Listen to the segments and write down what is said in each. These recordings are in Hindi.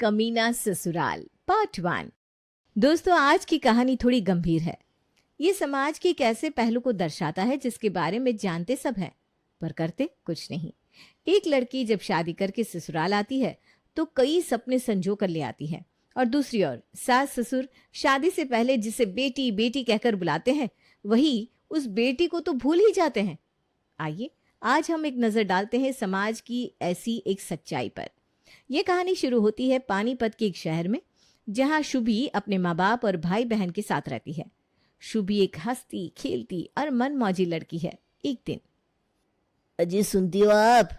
कमीना ससुराल पार्ट 1। दोस्तों, आज की कहानी थोड़ी गंभीर है। ये समाज के एक ऐसे पहलू को दर्शाता है जिसके बारे में जानते सब हैं, पर करते कुछ नहीं। एक लड़की जब शादी करके ससुराल आती है तो कई सपने संजो कर ले आती है, और दूसरी ओर सास ससुर शादी से पहले जिसे बेटी बेटी कहकर बुलाते हैं, वही उस बेटी को तो भूल ही जाते हैं। आइए आज हम एक नजर डालते हैं समाज की ऐसी एक सच्चाई पर। यह कहानी शुरू होती है पानीपत के एक शहर में, जहां शुभी अपने माँ बाप और भाई बहन के साथ रहती है। शुभी एक हंसती खेलती और मनमौजी लड़की है। एक दिन, अजी सुनती हो आप?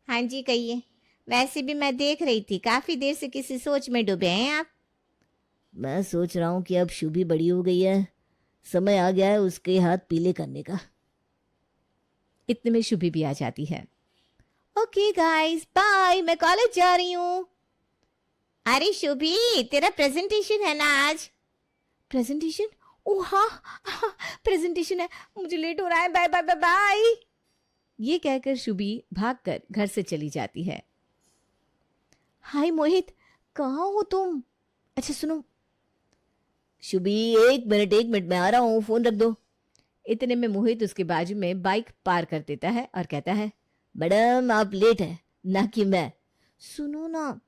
हाँ जी, कहिए। वैसे भी मैं देख रही थी, काफी देर से किसी सोच में डूबे हैं आप। मैं सोच रहा हूँ कि अब शुभी बड़ी हो गई है, समय आ गया है उसके हाथ पीले करने का। इतने में शुभी भी आ जाती है। ओके गाइस, बाय, मैं कॉलेज जा रही हूँ। अरे शुभी, तेरा प्रेजेंटेशन है ना आज? प्रेजेंटेशन? ओह हाँ, प्रेजेंटेशन है, मुझे लेट हो रहा है, बाय बाय बाय बाय। ये कहकर शुभी भागकर घर से चली जाती है। हाय मोहित, कहाँ हो तुम? अच्छा सुनो। शुभी एक मिनट मैं आ रहा हूँ, फोन रख दो। इतने में मोहित उसके बाजू में बाइक पार कर देता है और कहता है, मैडम आप लेट है, ना कि मैं। सुनो ना।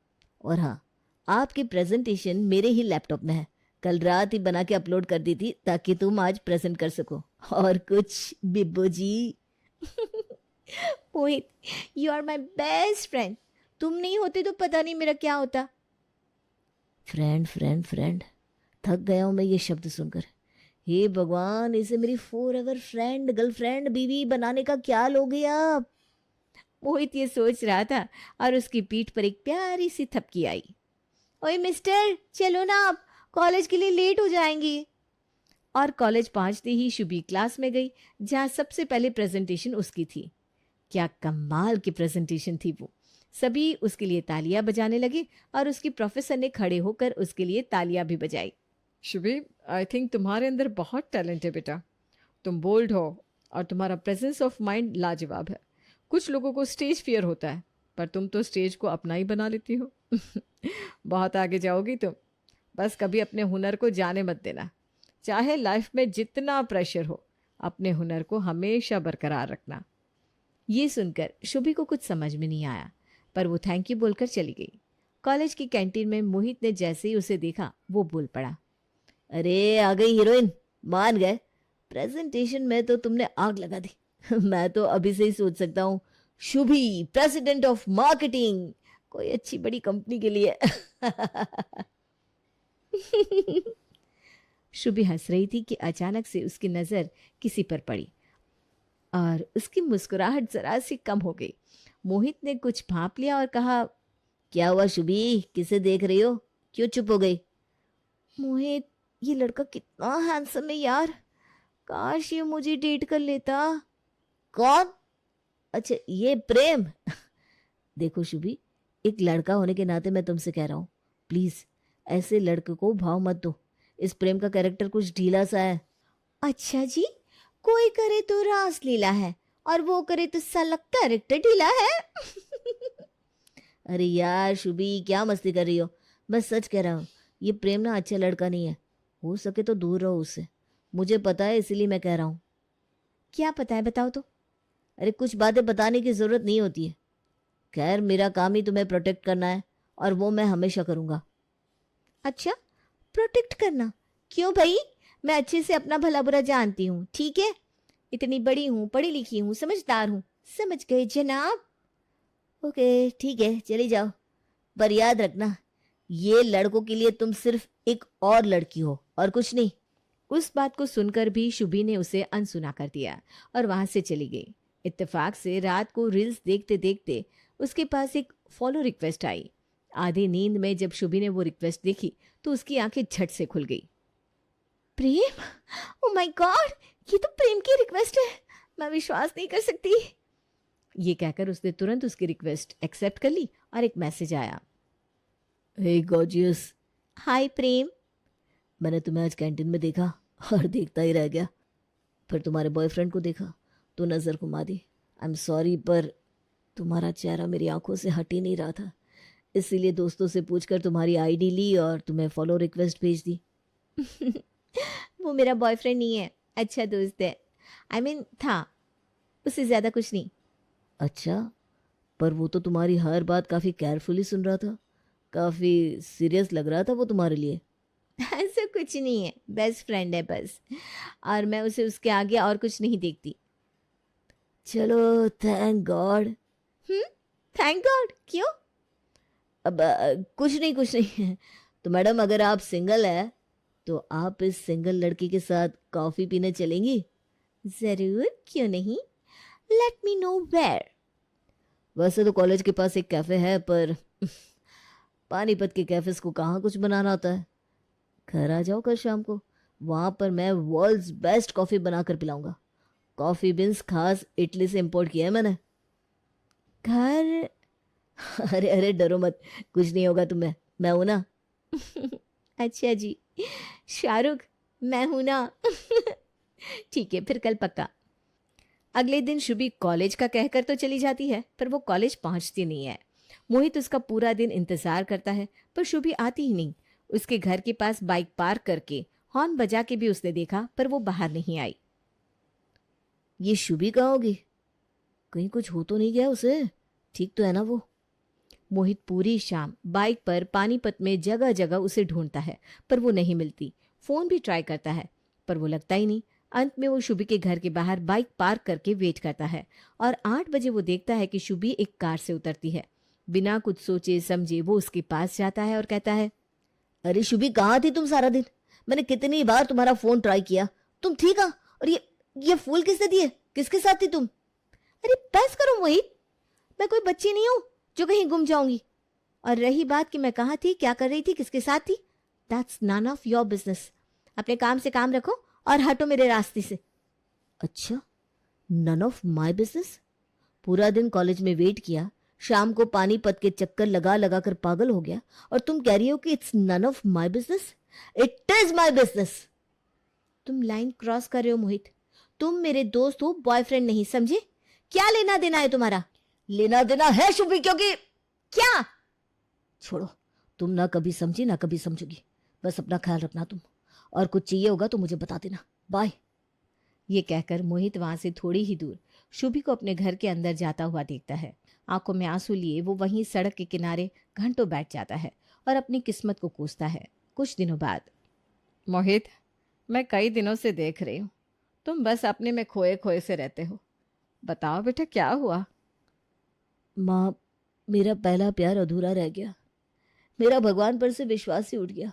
और हाँ, आपकी प्रेजेंटेशन मेरे ही लैपटॉप में है, कल रात ही बना के अपलोड कर दी थी ताकि तुम आज प्रेजेंट कर सको। और कुछ Bibbu ji. Mohit, you are my best friend. तुम नहीं होते तो पता नहीं मेरा क्या होता। फ्रेंड फ्रेंड फ्रेंड, थक गया हूँ मैं ये शब्द सुनकर। हे भगवान, इसे मेरी फॉर एवर फ्रेंड, गर्लफ्रेंड, बीवी बनाने का क्या लोगे आप? मोहित ये सोच रहा था और उसकी पीठ पर एक प्यारी सी थपकी आई। ओए मिस्टर, चलो ना, आप कॉलेज के लिए लेट हो जाएंगी। और कॉलेज पहुंचते ही शुभी क्लास में गई, जहां सबसे पहले प्रेजेंटेशन उसकी थी। क्या कमाल की प्रेजेंटेशन थी वो। सभी उसके लिए तालियां बजाने लगे और उसकी प्रोफेसर ने खड़े होकर उसके लिए तालियां भी बजाई। शुभी, आई थिंक तुम्हारे अंदर बहुत टैलेंट है बेटा। तुम बोल्ड हो और तुम्हारा प्रेजेंस ऑफ माइंड लाजवाब है। कुछ लोगों को स्टेज फियर होता है, पर तुम तो स्टेज को अपना ही बना लेती हो। बहुत आगे जाओगी तुम। बस कभी अपने हुनर को जाने मत देना। चाहे लाइफ में जितना प्रेशर हो, अपने हुनर को हमेशा बरकरार रखना। ये सुनकर शुभी को कुछ समझ में नहीं आया, पर वो थैंक यू बोलकर चली गई। कॉलेज की कैंटीन में मोहित ने जैसे ही उसे देखा, वो बोल पड़ा, अरे आ गई हीरोइन, मान गए। प्रेजेंटेशन में तो तुमने आग लगा दी। मैं तो अभी से ही सोच सकता हूँ, शुभी प्रेसिडेंट ऑफ मार्केटिंग, कोई अच्छी बड़ी कंपनी के लिए। शुभी हंस रही थी कि अचानक से उसकी नजर किसी पर पड़ी और उसकी मुस्कुराहट जरा सी कम हो गई। मोहित ने कुछ भांप लिया और कहा, क्या हुआ शुभी, किसे देख रही हो, क्यों चुप हो गई? मोहित, ये लड़का कितना हैंडसम है यार, काश ये मुझे डेट कर लेता। कौन? अच्छा ये प्रेम। देखो शुभी, एक लड़का होने के नाते मैं तुमसे कह रहा हूँ, प्लीज ऐसे लड़के को भाव मत दो। इस प्रेम का कैरेक्टर कुछ ढीला सा है। अच्छा जी, कोई करे तो रासलीला है और वो करे तो साला कैरेक्टर ढीला है। अरे यार शुभी, क्या मस्ती कर रही हो? मैं सच कह रहा हूँ, ये प्रेम ना अच्छा लड़का नहीं है, हो सके तो दूर रहो उससे। मुझे पता है, इसीलिए मैं कह रहा हूँ। क्या पता है, बताओ तो। अरे कुछ बातें बताने की जरूरत नहीं होती है। खैर, मेरा काम ही तुम्हें प्रोटेक्ट करना है, और वो मैं हमेशा करूँगा। अच्छा, प्रोटेक्ट करना? क्यों भाई? मैं अच्छे से अपना भला बुरा जानती हूँ, ठीक है? इतनी बड़ी हूँ, पढ़ी लिखी हूँ, समझदार हूँ। समझ गए जनाब? ओके ठीक है, चली जाओ, पर याद रखना, ये लड़कों के लिए तुम सिर्फ एक और लड़की हो और कुछ नहीं। उस बात को सुनकर भी शुभी ने उसे अनसुना कर दिया और वहां से चली गई। इत्तेफाक से रात को रील्स देखते देखते उसके पास एक फॉलो रिक्वेस्ट आई। आधी नींद में जब शुभी ने वो रिक्वेस्ट देखी तो उसकी आंखें झट से खुल गई। प्रेम? ओ माय गॉड, ये तो प्रेम की रिक्वेस्ट है, मैं विश्वास नहीं कर सकती। ये कहकर उसने तुरंत उसकी रिक्वेस्ट एक्सेप्ट कर ली और एक मैसेज आया। हे गॉर्जियस। हाय प्रेम। मैंने तुम्हें आज कैंटीन में देखा और देखता ही रह गया। फिर तुम्हारे बॉयफ्रेंड को देखा तो नज़र घुमा दी। आई एम सॉरी, पर तुम्हारा चेहरा मेरी आंखों से हट ही नहीं रहा था। इसीलिए दोस्तों से पूछकर तुम्हारी आईडी ली और तुम्हें फॉलो रिक्वेस्ट भेज दी। वो मेरा बॉयफ्रेंड नहीं है, अच्छा दोस्त है। आई मीन था, उससे ज़्यादा कुछ नहीं। अच्छा, पर वो तो तुम्हारी हर बात काफ़ी केयरफुली सुन रहा था, काफ़ी सीरियस लग रहा था वो तुम्हारे लिए। ऐसा कुछ नहीं है, बेस्ट फ्रेंड है बस, और मैं उसे उसके आगे और कुछ नहीं देखती। चलो, थैंक गॉड। थैंक गॉड, क्यों? अब कुछ नहीं। तो मैडम, अगर आप सिंगल है तो आप इस सिंगल लड़की के साथ कॉफ़ी पीने चलेंगी? ज़रूर, क्यों नहीं। Let me know where. वैसे तो कॉलेज के पास एक कैफ़े है, पर पानीपत के कैफ़ेज़ को कहाँ कुछ बनाना आता है। घर आ जाओ कल शाम को, वहाँ पर मैं वर्ल्ड्स बेस्ट कॉफ़ी बना कर पिलाऊंगा। कॉफ़ी बीन्स खास इटली से इंपोर्ट किया है मैंने। घर? अरे अरे, डरो मत, कुछ नहीं होगा तुम्हें, मैं हूं ना। अच्छा जी, शाहरुख, मैं हूं ना। ठीक है, फिर कल पक्का। अगले दिन शुभी कॉलेज का कहकर तो चली जाती है, पर वो कॉलेज पहुंचती नहीं है। मोहित उसका पूरा दिन इंतजार करता है, पर शुभी आती ही नहीं। उसके घर के पास बाइक पार्क करके हॉर्न बजा के भी उसने देखा, पर वो बाहर नहीं आई। ये शुभी कहाँ होगी? कहीं कुछ हो तो नहीं गया उसे? ठीक तो है ना वो? मोहित पूरी शाम बाइक पर पानीपत में जगह जगह उसे ढूंढता है, पर वो नहीं मिलती। फोन भी ट्राई करता है, पर वो लगता ही नहीं। अंत में वो शुभी के घर के बाहर बाइक पार्क करके वेट करता है, और 8 बजे वो देखता है कि शुभी एक कार से उतरती है। बिना कुछ सोचे समझे वो उसके पास जाता है और कहता है, अरे शुभी, कहाँ थी तुम सारा दिन? मैंने कितनी बार तुम्हारा फोन ट्राई किया, तुम थी कहाँ? और ये फूल किसने दिए? किसके साथ थी तुम? अरे बस करो मोहित, मैं कोई बच्ची नहीं हूं जो कहीं गुम जाऊंगी। और रही बात कि मैं कहाँ थी, क्या कर रही थी, किसके साथ थी, that's none of your business. अपने काम से काम रखो और हटो मेरे रास्ते से। अच्छा, नन ऑफ माई बिजनेस? पूरा दिन कॉलेज में वेट किया, शाम को पानीपत के चक्कर लगा लगा कर पागल हो गया, और तुम कह रही हो कि it's none of my business? It is my business. तुम लाइन क्रॉस कर रहे हो मोहित। तुम मेरे दोस्त हो, बॉयफ्रेंड नहीं, समझे? क्या लेना देना है तुम्हारा? लेना देना है शुभी, क्योंकि क्या? छोड़ो, तुम ना कभी समझी ना कभी समझोगी। बस अपना ख्याल रखना तुम, और कुछ चाहिए होगा तो मुझे बता देना। बाय। ये कहकर मोहित वहां से थोड़ी ही दूर शुभी को अपने घर के अंदर जाता हुआ देखता है। आंखों में आंसू लिए वो वहीं सड़क के किनारे घंटों बैठ जाता है और अपनी किस्मत को कोसता है। कुछ दिनों बाद, मोहित, मैं कई दिनों से देख रही हूँ, तुम बस अपने में खोए खोए से रहते हो। बताओ बेटा, क्या हुआ? माँ, मेरा पहला प्यार अधूरा रह गया। मेरा भगवान पर से विश्वास ही उठ गया।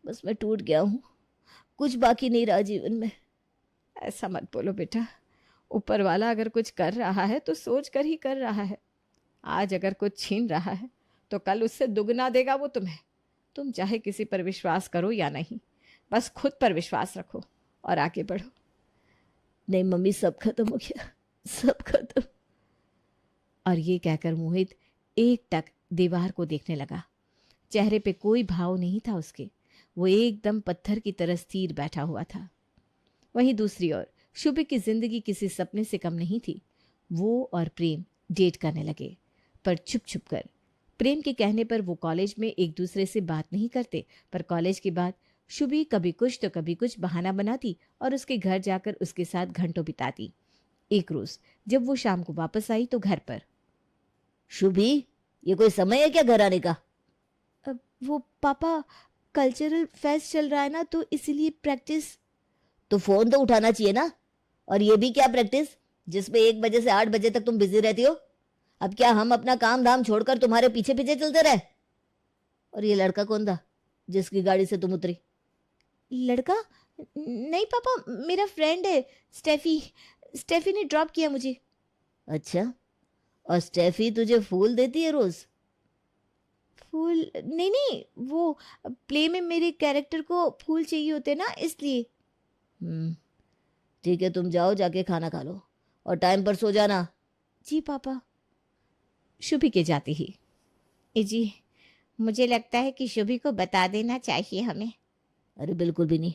बस मैं टूट गया हूँ, कुछ बाकी नहीं रहा जीवन में। ऐसा मत बोलो बेटा, ऊपर वाला अगर कुछ कर रहा है तो सोच कर ही कर रहा है। आज अगर कुछ छीन रहा है तो कल उससे दुगना देगा वो तुम्हें। तुम चाहे किसी पर विश्वास करो या नहीं, बस खुद पर विश्वास रखो और आगे बढ़ो। नहीं मम्मी, सब खत्म हो गया, सब खत्म। और ये कहकर मोहित एकटक दीवार को देखने लगा। चेहरे पे कोई भाव नहीं था उसके। वो एकदम पत्थर की तरह स्थिर बैठा हुआ था। वहीं दूसरी ओर शुभी की जिंदगी किसी सपने से कम नहीं थी। वो और प्रेम डेट करने लगे, पर छुप छुप कर। प्रेम के कहने पर वो कॉलेज में एक दूसरे से बात नहीं करते, पर कॉलेज के बाद शुभी कभी कुछ तो कभी कुछ बहाना बनाती और उसके घर जाकर उसके साथ घंटों बिताती। एक रोज जब वो शाम को वापस आई तो घर पर, शुभी, ये कोई समय है क्या घर आने का? वो पापा, कल्चरल फेस्ट चल रहा है ना, तो इसीलिए प्रैक्टिस। तो फोन तो उठाना चाहिए ना। और ये भी क्या प्रैक्टिस जिसमें 1 बजे से 8 बजे तक तुम बिजी रहती हो? अब क्या हम अपना काम धाम छोड़कर तुम्हारे पीछे पीछे चलते रहे? और ये लड़का कौन था जिसकी गाड़ी से तुम उतरी? लड़का? नहीं पापा, मेरा फ्रेंड है, स्टेफी। स्टेफी ने ड्रॉप किया मुझे। अच्छा, और स्टेफी तुझे फूल देती है रोज? फूल? नहीं नहीं, वो प्ले में मेरे कैरेक्टर को फूल चाहिए होते ना, इसलिए। ठीक है, तुम जाओ, जाके खाना खा लो और टाइम पर सो जाना। जी पापा। शुभी के जाते ही, जी, मुझे लगता है कि शुभी को बता देना चाहिए हमें। अरे बिल्कुल भी नहीं,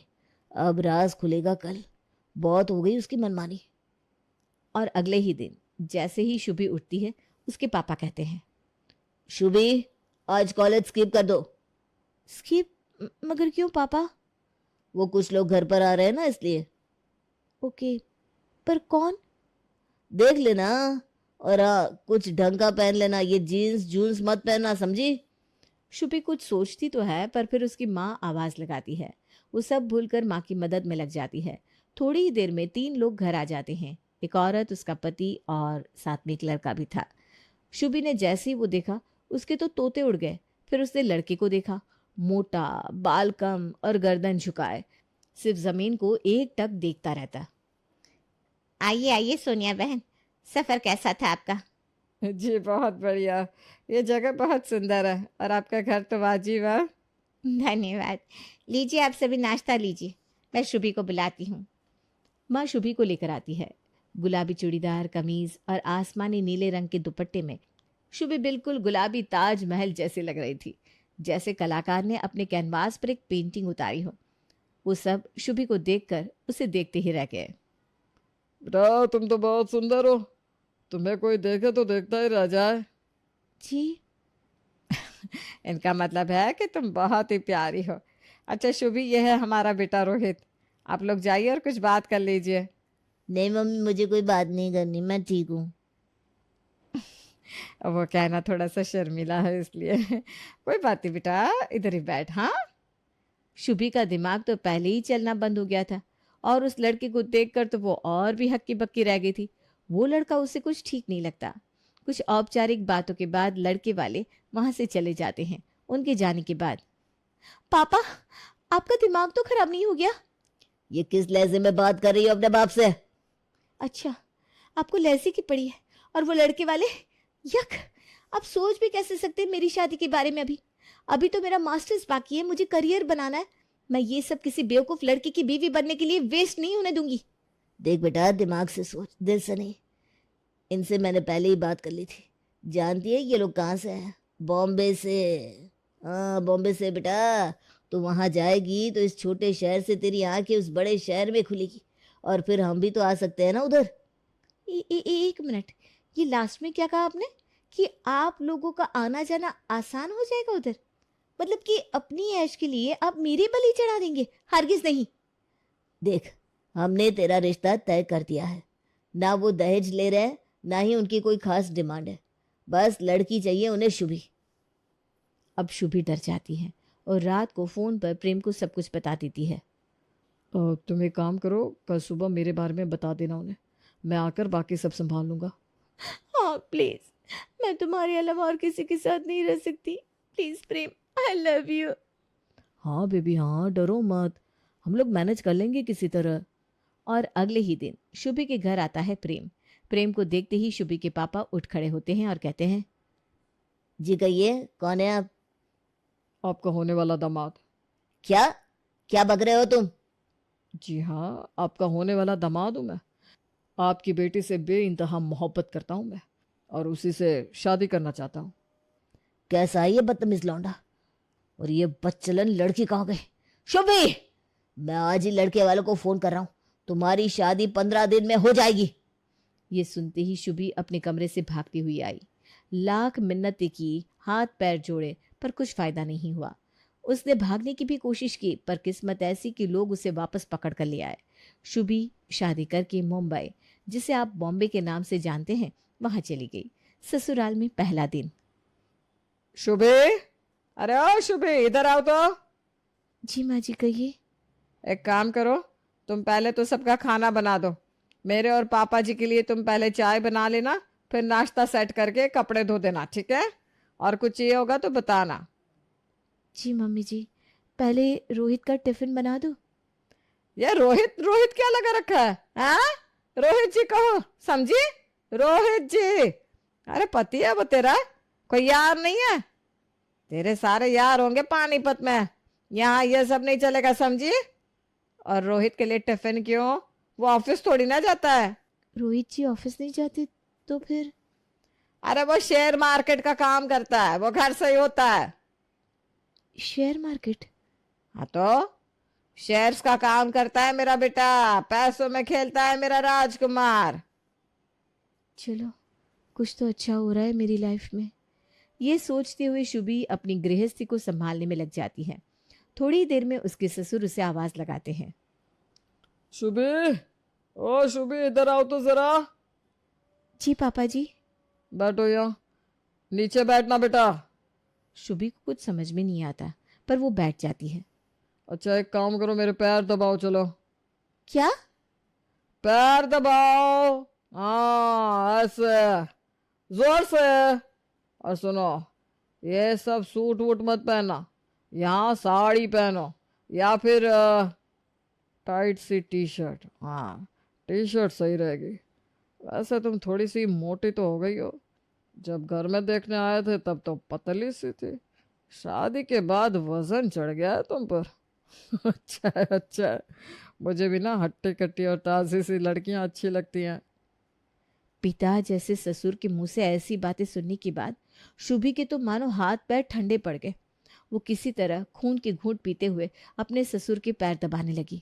अब राज खुलेगा कल। बहुत हो गई उसकी मनमानी। और अगले ही दिन जैसे ही शुभी उठती है, उसके पापा कहते हैं, शुभी, आज कॉलेज स्किप कर दो। स्किप? मगर क्यों पापा? वो कुछ लोग घर पर आ रहे हैं ना, इसलिए। ओके, पर कौन? देख लेना। और हाँ, कुछ ढंग का पहन लेना, ये जीन्स जून्स मत पहनना, समझी? शुभी कुछ सोचती तो है, पर फिर उसकी माँ आवाज लगाती है। वो सब भूलकर माँ की मदद में लग जाती है। थोड़ी ही देर में 3 लोग घर आ जाते हैं। एक औरत, उसका पति और साथ में एक लड़का भी था। शुभी ने जैसे ही वो देखा, उसके तो तोते उड़ गए। फिर उसने लड़के को देखा, मोटा, बाल कम और गर्दन झुकाए, सिर्फ जमीन को एकटक देखता रहता। आइए आइए सोनिया बहन, सफर कैसा था आपका? जी बहुत बढ़िया। ये जगह बहुत सुंदर है और आपका घर तो वाजिब है। धन्यवाद। लीजिए आप सभी नाश्ता लीजिए, मैं शुभी को बुलाती हूँ। माँ शुभी को लेकर आती है। गुलाबी चूड़ीदार कमीज और आसमानी नीले रंग के दुपट्टे में शुभी बिल्कुल गुलाबी ताजमहल जैसी लग रही थी, जैसे कलाकार ने अपने कैनवास पर एक पेंटिंग उतारी हो। वो सब शुभी को देखकर उसे देखते ही रह गए। बेटा तुम तो बहुत सुंदर हो, तुम्हें कोई देखे तो देखता ही रह जाए। जी? इनका मतलब है कि तुम बहुत ही प्यारी हो। अच्छा शुभी, ये है हमारा बेटा रोहित। आप लोग जाइए और कुछ बात कर लीजिए। नहीं मम्मी, मुझे कोई बात नहीं करनी, मैं ठीक हूँ। अब वो कहना थोड़ा सा शर्मिला है इसलिए कोई बात नहीं बेटा, इधर ही बैठ। हाँ, शुभी का दिमाग तो पहले ही चलना बंद हो गया था, और उस लड़के को देखकर तो वो और भी हक्की बक्की रह गई थी। वो लड़का उसे कुछ ठीक नहीं लगता। कुछ औपचारिक बातों के बाद लड़के वाले वहां से चले जाते हैं। उनके जाने के बाद, पापा आपका दिमाग तो खराब नहीं हो गया? ये किस लहजे में बात कर रही हो अपने बाप से? अच्छा, आपको लहसी की पड़ी है। और वो लड़के वाले, यक! आप सोच भी कैसे सकते हैं मेरी शादी के बारे में? अभी अभी तो मेरा मास्टर्स बाकी है, मुझे करियर बनाना है। मैं ये सब किसी बेवकूफ लड़के की बीवी बनने के लिए वेस्ट नहीं होने दूंगी। देख बेटा, दिमाग से सोच, दिल से नहीं। इनसे मैंने पहले ही बात कर ली थी। जानती है ये लोग कहाँ से हैं? बॉम्बे से। हाँ, बॉम्बे से बेटा। तो वहाँ जाएगी तो इस छोटे शहर से तेरी आंखें उस बड़े शहर में खुलेगी, और फिर हम भी तो आ सकते हैं ना उधर। एक मिनट, ये लास्ट में क्या कहा आपने? कि आप लोगों का आना जाना आसान हो जाएगा उधर? मतलब कि अपनी ऐश के लिए आप मेरी बलि चढ़ा देंगे? हरगिज नहीं। देख, हमने तेरा रिश्ता तय कर दिया है। ना वो दहेज ले रहे हैं, ना ही उनकी कोई खास डिमांड है। बस लड़की चाहिए उन्हें, शुभी। अब शुभी डर जाती है और रात को फोन पर प्रेम को सब कुछ बता देती है। तुम एक काम करो, कल सुबह मेरे बारे में बता देना उन्हें, मैं आकर बाकी सब संभाल लूंगा। हाँ प्लीज, मैं तुम्हारे अलावा और किसी के साथ नहीं रह सकती। Please Prem, I love you. हाँ बेबी हाँ, डरो मत, हम लोग मैनेज कर लेंगे किसी तरह। और अगले ही दिन शुभी के घर आता है प्रेम। प्रेम को देखते ही शुभी के पापा उठ खड़े होते हैं और कहते हैं, जी कहिए, कौन है आप? आपका होने वाला दामाद। क्या क्या बक रहे हो तुम? जी हाँ, आपका होने वाला दामाद हूँ मैं। आपकी बेटी से बेइंतहा मोहब्बत करता हूँ मैं, और उसी से शादी करना चाहता हूँ। कैसा है ये बदतमीज लौंडा? और ये बदचलन लड़की कहाँ गई? शुभी, मैं आज ही लड़के वालों को फोन कर रहा हूँ। तुम्हारी शादी 15 दिन में हो जाएगी। ये सुनते ही शुभी अपने कमरे से भागती हुई आई। लाख मिन्नतें की, हाथ पैर जोड़े, पर कुछ फायदा नहीं हुआ। उसने भागने की भी कोशिश की, पर किस्मत ऐसी कि लोग उसे वापस पकड़ कर ले आए। शुभी शादी करके मुंबई, जिसे आप बॉम्बे के नाम से जानते हैं, वहां चली गई। ससुराल में पहला दिन। शुभे, अरे ओ शुभे, इधर आओ तो। जी माँ जी, कहिए। एक काम करो, तुम पहले तो सबका खाना बना दो। मेरे और पापा जी के लिए तुम पहले चाय बना लेना, फिर नाश्ता सेट करके कपड़े धो देना, ठीक है? और कुछ चाहिए होगा तो बताना। जी मम्मी जी, पहले रोहित का टिफिन बना दो। ये रोहित रोहित क्या लगा रखा है? हाँ, रोहित जी कहो, समझी? रोहित जी, अरे पति है वो तेरा, कोई यार नहीं है। तेरे सारे यार होंगे पानीपत में, यहाँ ये सब नहीं चलेगा, समझी? और रोहित के लिए टिफिन क्यों? वो ऑफिस थोड़ी ना जाता है। रोहित जी ऑफिस नहीं जाते तो फिर? अरे वो शेयर मार्केट का काम करता है, वो घर से ही होता है। Share market? हाँ तो शेयर्स का काम करता है मेरा बेटा, पैसों में खेलता है मेरा राजकुमार। चलो, कुछ तो अच्छा हो रहा है मेरी लाइफ में। ये सोचते हुए शुभी अपनी गृहस्थी को संभालने में लग जाती है। थोड़ी देर में उसके ससुर उसे आवाज लगाते हैं। शुभी, ओ शुभी, इधर आओ तो जरा। जी पापा जी। बैठो यहाँ, नीचे बैठना बेटा। शुभी को कुछ समझ में नहीं आता, पर वो बैठ जाती है। अच्छा एक काम करो, मेरे पैर दबाओ, चलो क्या? पैर दबाओ, हाँ ऐसे, जोर से। और सुनो, ये सब सूट वूट मत पहनना, यहाँ साड़ी पहनो या फिर टाइट सी टी शर्ट। हाँ टी शर्ट सही रहेगी। वैसे तुम थोड़ी सी मोटी तो हो गई हो, जब घर में देखने आए थे तब तो पतली सी थी, शादी के बाद वजन चढ़ गया है तुम पर। अच्छा है, अच्छा है, मुझे भी ना हट्टी कट्टी और ताजी सी लड़कियां अच्छी लगती हैं। पिता जैसे ससुर के मुंह से ऐसी बातें सुनने के बाद शुभी के तो मानो हाथ पैर ठंडे पड़ गए। वो किसी तरह खून के घूंट पीते हुए अपने ससुर के पैर दबाने लगी।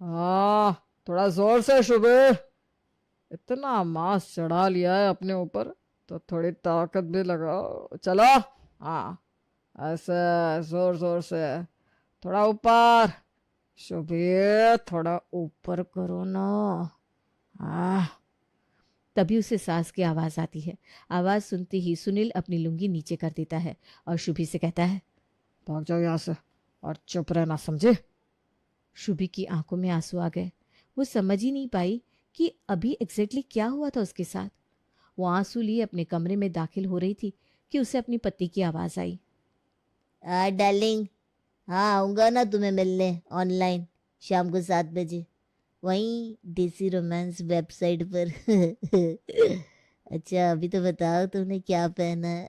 हाँ थोड़ा जोर से शुभी, इतना मांस चढ़ा लिया है अपने ऊपर तो थोड़ी ताकत भी लगाओ, चलो। हाँ ऐसे, जोर जोर से, थोड़ा ऊपर शुभी, थोड़ा ऊपर करो ना। हाँ। तभी उसे सास की आवाज आती है। आवाज सुनते ही सुनील अपनी लुंगी नीचे कर देता है और शुभी से कहता है, भाग जाओ यहाँ से और चुप रहना, समझे। शुभी की आंखों में आंसू आ गए। वो समझ ही नहीं पाई कि अभी एग्जैक्टली क्या हुआ था उसके साथ। वो आंसू लिए अपने कमरे में दाखिल हो रही थी कि उसे अपनी पति की आवाज आई। डार्लिंग, हाँ आऊँगा ना तुम्हें मिलने ऑनलाइन शाम को 7 बजे, वहीं देसी रोमांस वेबसाइट पर। अच्छा अभी तो बताओ तुमने क्या पहना है।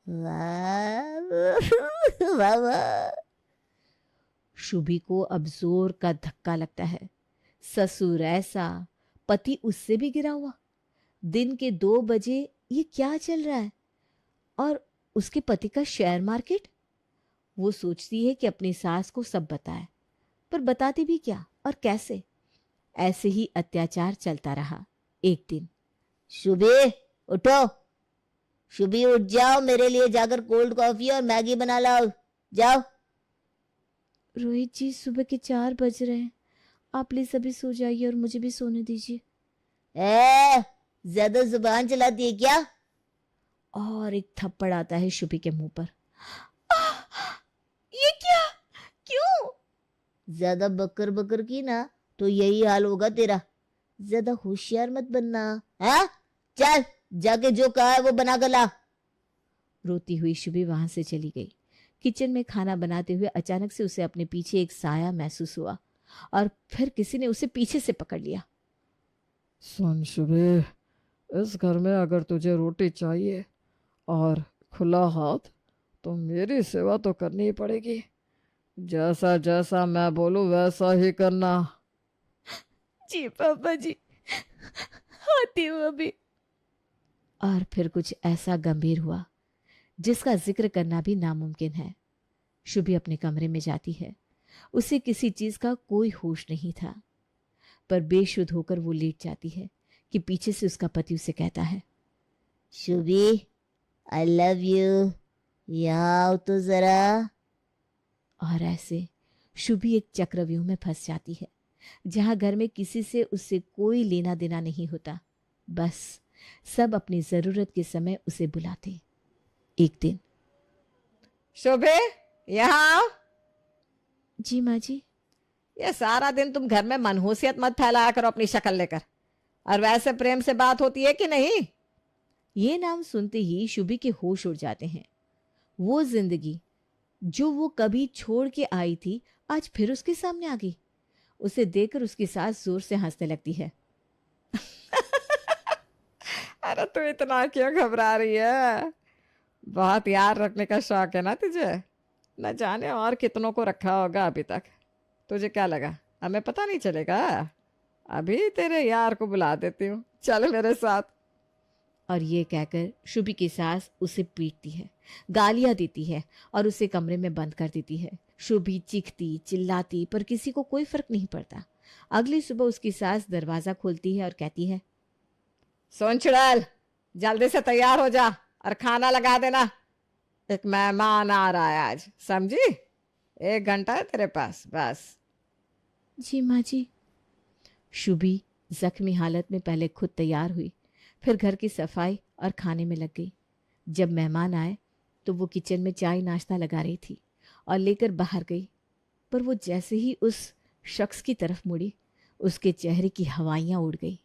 वाह वाह वाह। शुभी को अब जोर का धक्का लगता है। ससुर ऐसा, पति उससे भी गिरा हुआ। दिन के 2 बजे ये क्या चल रहा है? और उसके पति का शेयर मार्केट। वो सोचती है कि अपनी सास को सब बताए, पर बताती भी क्या और कैसे। ऐसे ही अत्याचार चलता रहा। एक दिन, शुभी उठो, शुभी उठ जाओ, मेरे लिए जाकर कोल्ड कॉफी और मैगी बना लाओ, जाओ। रोहित जी सुबह के 4 बज रहे हैं, आप प्लीज अभी सो जाइए और मुझे भी सोने दीजिए। ज्यादा जुबान चलाती है क्या? और एक थप्पड़ आता है शुभी के मुंह पर। ये क्या? क्यों? ज्यादा बकर बकर की ना तो यही हाल होगा तेरा। ज्यादा होशियार मत बनना, हाँ? चल जाके जो कहा है वो बना कर ला। रोती हुई शुभी वहां से चली गई। किचन में खाना बनाते हुए अचानक से उसे अपने पीछे एक साया महसूस हुआ और फिर किसी ने उसे पीछे से पकड़ लिया। सुन शुभी, इस घर में अगर तुझे रोटी चाहिए और खुला हाथ, तो मेरी सेवा तो करनी ही पड़ेगी। जैसा जैसा मैं बोलूं वैसा ही करना। जी पापा जी, आती हूँ अभी। और फिर कुछ ऐसा गंभीर हुआ जिसका जिक्र करना भी नामुमकिन है। शुभी अपने कमरे में जाती है। उसे किसी चीज का कोई होश नहीं था, पर बेशुद्ध होकर वो लेट जाती है कि पीछे से उसका पति उसे कहता है, शुभी आई लव यू, यहाँ आओ तो जरा। और ऐसे शुभी एक चक्रव्यूह में फंस जाती है जहां घर में किसी से उससे कोई लेना देना नहीं होता। बस सब अपनी जरूरत के समय उसे बुलाते। एक दिन, शोभे यहाँ आओ। जी माँ जी। ये सारा दिन तुम घर में मनहूसियत मत फैलाया करो अपनी शक्ल लेकर। और वैसे प्रेम से बात होती है कि नहीं? ये नाम सुनते ही शुभी के होश उड़ जाते हैं। वो जिंदगी जो वो कभी छोड़ के आई थी आज फिर उसके सामने आ गई। उसे देखकर उसकी सास जोर से हंसने लगती है। अरे तू इतना क्यों घबरा रही है? बहुत यार रखने का शौक है ना तुझे? न जाने और कितनों को रखा होगा अभी तक। तुझे क्या लगा हमें पता नहीं चलेगा? अभी तेरे यार को बुला देती हूँ, चल मेरे साथ। और ये कहकर शुभी की सास उसे पीटती है, गालियां देती है और उसे कमरे में बंद कर देती है। शुभी चीखती चिल्लाती पर किसी को कोई फर्क नहीं पड़ता। अगली सुबह उसकी सास दरवाजा खोलती है और कहती है, सुन चुड़ैल, जल्दी से तैयार हो जा, और खाना लगा देना। एक मेहमान आ रहा है आज, समझी? 1 घंटा है तेरे पास बस। जी माँ जी। शुभी जख्मी हालत में पहले खुद तैयार हुई, फिर घर की सफाई और खाने में लग गई। जब मेहमान आए तो वो किचन में चाय नाश्ता लगा रही थी और लेकर बाहर गई, पर वो जैसे ही उस शख्स की तरफ मुड़ी, उसके चेहरे की हवाइयाँ उड़ गई।